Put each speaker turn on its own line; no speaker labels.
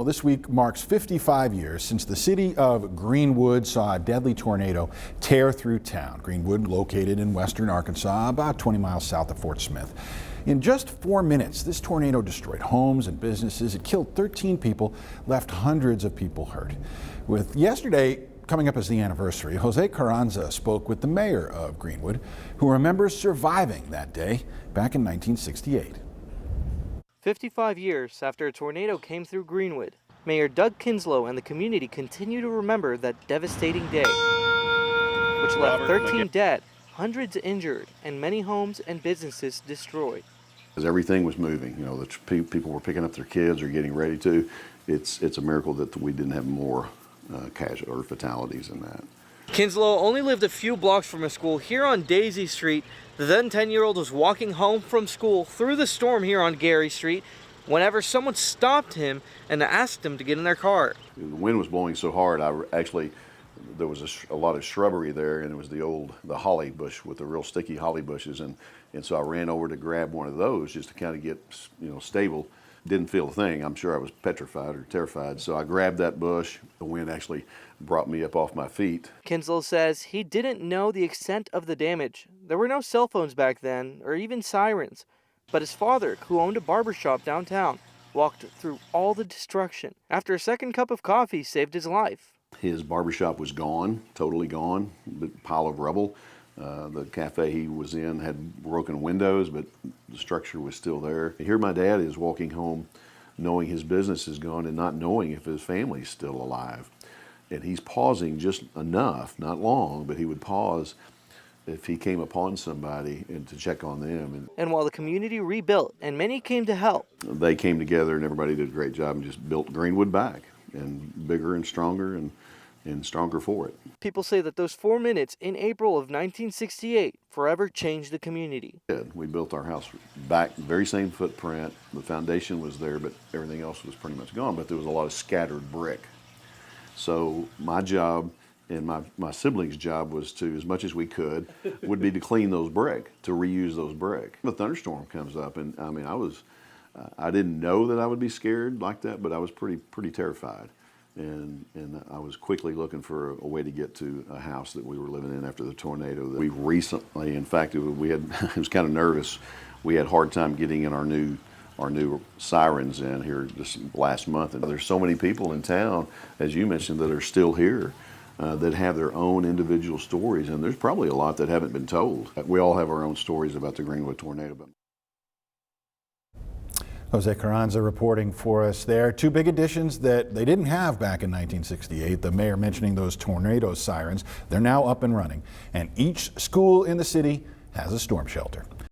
Well, this week marks 55 years since the city of Greenwood saw a deadly tornado tear through town. Greenwood, located in western Arkansas, about 20 miles south of Fort Smith. In just 4 minutes, this tornado destroyed homes and businesses. It killed 13 people, left hundreds of people hurt. With yesterday coming up as the anniversary, Jose Carranza spoke with the mayor of Greenwood, who remembers surviving that day back in 1968.
55 years after a tornado came through Greenwood, Mayor Doug Kinslow and the community continue to remember that devastating day, which left 13 dead, hundreds injured, and many homes and businesses destroyed.
As everything was moving, you know, the people were picking up their kids or getting ready to. It's a miracle that we didn't have more casualties or fatalities than that.
Kinslow only lived a few blocks from a school here on Daisy Street. The then 10-year-old was walking home from school through the storm here on Gary Street whenever someone stopped him and asked him to get in their car.
The wind was blowing so hard, there was a lot of shrubbery there, and it was the holly bush with the real sticky holly bushes, and so I ran over to grab one of those just to kind of get, you know, stable. Didn't feel a thing. I'm sure I was petrified or terrified. So I grabbed that bush. The wind actually brought me up off my feet.
Kinslow says he didn't know the extent of the damage. There were no cell phones back then, or even sirens. But his father, who owned a barbershop downtown, walked through all the destruction. After a second cup of coffee saved his life.
His barbershop was gone, totally gone, a pile of rubble. The cafe he was in had broken windows, but the structure was still there. Here my dad is walking home knowing his business is gone and not knowing if his family's still alive. And he's pausing just enough, not long, but he would pause if he came upon somebody and to check on them.
And while the community rebuilt and many came to help,
they came together and everybody did a great job and just built Greenwood back, and bigger and stronger and stronger for it.
People say that those 4 minutes in April of 1968 forever changed the community.
We built our house back, very same footprint. The foundation was there, but everything else was pretty much gone, but there was a lot of scattered brick. So my job and my siblings' job was to, as much as we could, would be to clean those brick, to reuse those brick. The thunderstorm comes up, and I mean, I didn't know that I would be scared like that, but I was pretty terrified. And I was quickly looking for a way to get to a house that we were living in after the tornado. We recently, in fact, it was kind of nervous. We had a hard time getting in our new sirens in here this last month. And there's so many people in town, as you mentioned, that are still here that have their own individual stories. And there's probably a lot that haven't been told. We all have our own stories about the Greenwood tornado.
Jose Carranza reporting for us there. Two big additions that they didn't have back in 1968. The mayor mentioning those tornado sirens. They're now up and running. And each school in the city has a storm shelter.